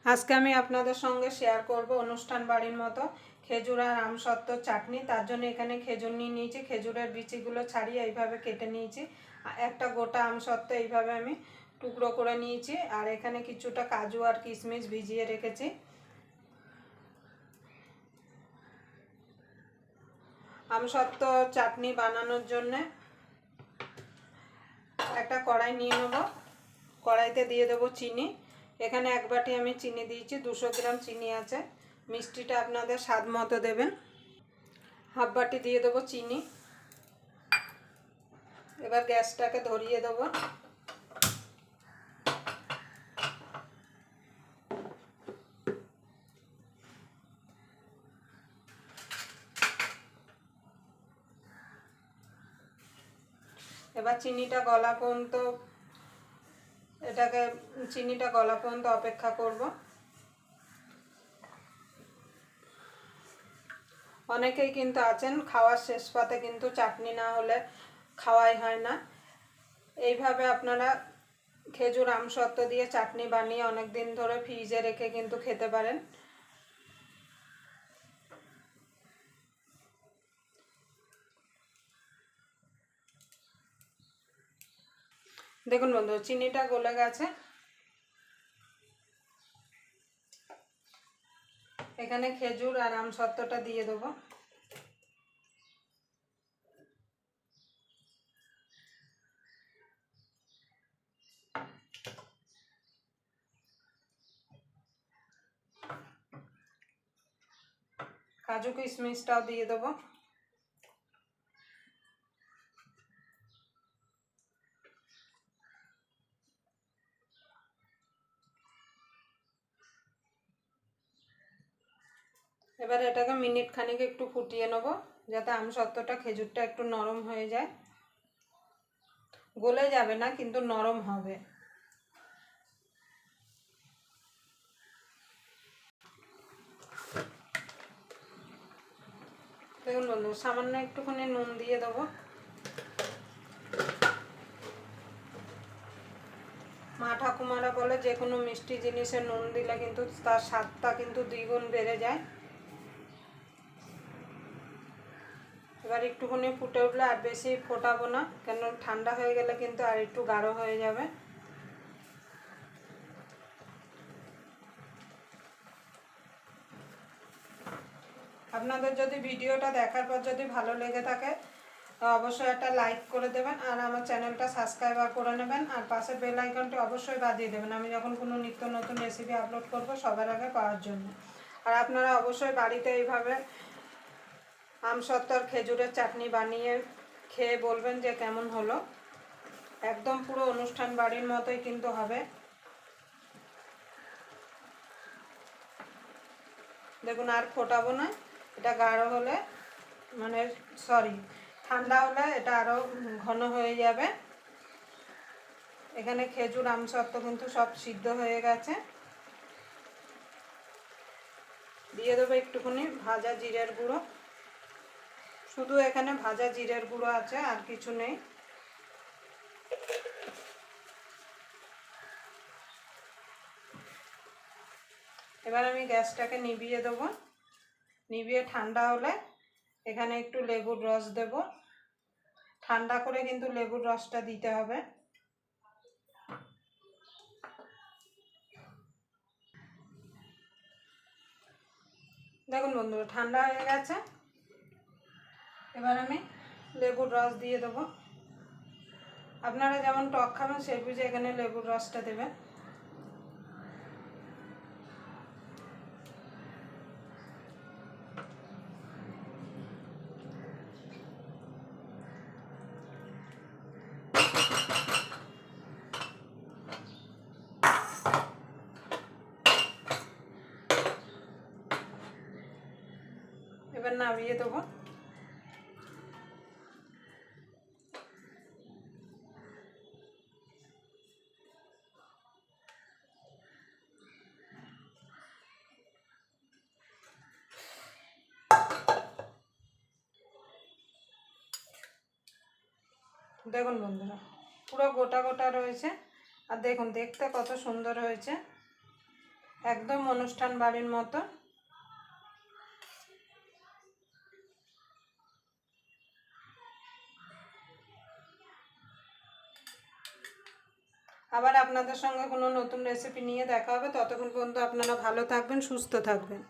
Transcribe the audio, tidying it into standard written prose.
আজকে আমি আপনাদের সঙ্গে শেয়ার করব অনুষ্ঠান বাড়ির মতো খেজুর আর আমসত্ত্ব চাটনি। তার জন্য এখানে খেজুর নিয়ে নিয়েছি, খেজুরের বিচিগুলো ছাড়িয়ে এইভাবে কেটে নিয়েছি। একটা গোটা আমসত্ত্ব এইভাবে আমি টুকরো করে নিয়েছি, আর এখানে কিছুটা কাজু আর কিশমিশ ভিজিয়ে রেখেছি। আমসত্ত্ব চাটনি বানানোর জন্য একটা কড়াই নিয়ে নেব। কড়াইতে দিয়ে দেবো চিনি। এখানে এক বাটি আমি চিনি দিয়েছি, 200 গ্রাম চিনি আছে। মিষ্টিটা আপনাদের স্বাদ মতো দেবেন। হাফ বাটি দিয়ে দেবো চিনি। এবার গ্যাসটাকে ধরিয়ে দেবো। এবার চিনিটা গলা পর্যন্ত অপেক্ষা করব। অনেকেই কিন্তু আছেন খাওয়ার শেষ পাতে কিন্তু চাটনি না হলে খাওয়াই হয় না। এইভাবে আপনারা খেজুর আমসত্ত্ব দিয়ে চাটনি বানিয়ে অনেক দিন ধরে ফ্রিজে রেখে কিন্তু খেতে পারেন। দেখুন বন্ধু, চিনিটা গলে গেছে। এখানে খেজুর আর আমসত্ত্বটা দিয়ে দেবো। কাজু কিশমিশটাও দিয়ে দেবো। এবার এটাকে মিনিট খানিক একটু ফুটিয়ে নেব, যাতে আমসত্ত্বটা খেজুরটা একটু নরম হয়ে যায়। গলে যাবে না, কিন্তু নরম হবে। দেখুন বন্ধু, সামান্য একটুখানি নুন দিয়ে দেবো। মা ঠাকুমারা বলে যে কোনো মিষ্টি জিনিসে নুন দিলে কিন্তু তার স্বাদটা কিন্তু দ্বিগুণ বেড়ে যায়। এবার একটুখানি ফুটে উঠলে আর বেশি ফোটাবো না, কেন ঠান্ডা হয়ে গেলে কিন্তু আর একটু গাঢ় হয়ে যাবে। আপনাদের যদি ভিডিওটা দেখার পর যদি ভালো লেগে থাকে অবশ্যই একটা লাইক করে দেবেন, আর আমার চ্যানেলটা সাবস্ক্রাইব করে নেবেন, আর পাশের বেল আইকনটি অবশ্যই বাজিয়ে দেবেন আমি যখন কোনো নিত্য নতুন রেসিপি আপলোড করব সবার আগে পাওয়ার জন্য। আর আপনারা অবশ্যই বাড়িতে এইভাবে আমসত্ত্ব আর খেজুরের চাটনি বানিয়ে খেয়ে বলবেন যে কেমন হলো। একদম পুরো অনুষ্ঠান বাড়ির মতোই কিন্তু হবে। দেখুন, আর ফোটাবো না। এটা গাঢ় হলে ঠান্ডা হলে এটা আরও ঘন হয়ে যাবে। এখানে খেজুর আমসত্ত্ব কিন্তু সব সিদ্ধ হয়ে গেছে। দিয়ে দেবো একটুখানি ভাজা জিরের গুঁড়ো। শুধু এখানে ভাজা জিরের গুঁড়ো আছে, আর কিছু নেই। এবার আমি গ্যাসটাকে নিভিয়ে দেবো। নিভিয়ে ঠান্ডা হলে এখানে একটু লেবুর রস দেব। ঠান্ডা করে কিন্তু লেবুর রসটা দিতে হবে। দেখুন বন্ধুরা, ঠান্ডা হয়ে গেছে। এবার আমি লেবুর রস দিয়ে দেবো। আপনারা যেমন টক খাবেন সেই বুঝে এখানে লেবুর রসটা দেবেন। এবার নামিয়ে দেবো। দেখুন বন্ধুরা, পুরো গোটা গোটা রয়েছে, আর দেখুন দেখতে কত সুন্দর হয়েছে। একদম অনুষ্ঠান বাড়ির মতো। আবার আপনাদের সঙ্গে কোনো নতুন রেসিপি নিয়ে দেখা হবে। ততক্ষণ পর্যন্ত আপনারা ভালো থাকবেন, সুস্থ থাকবেন।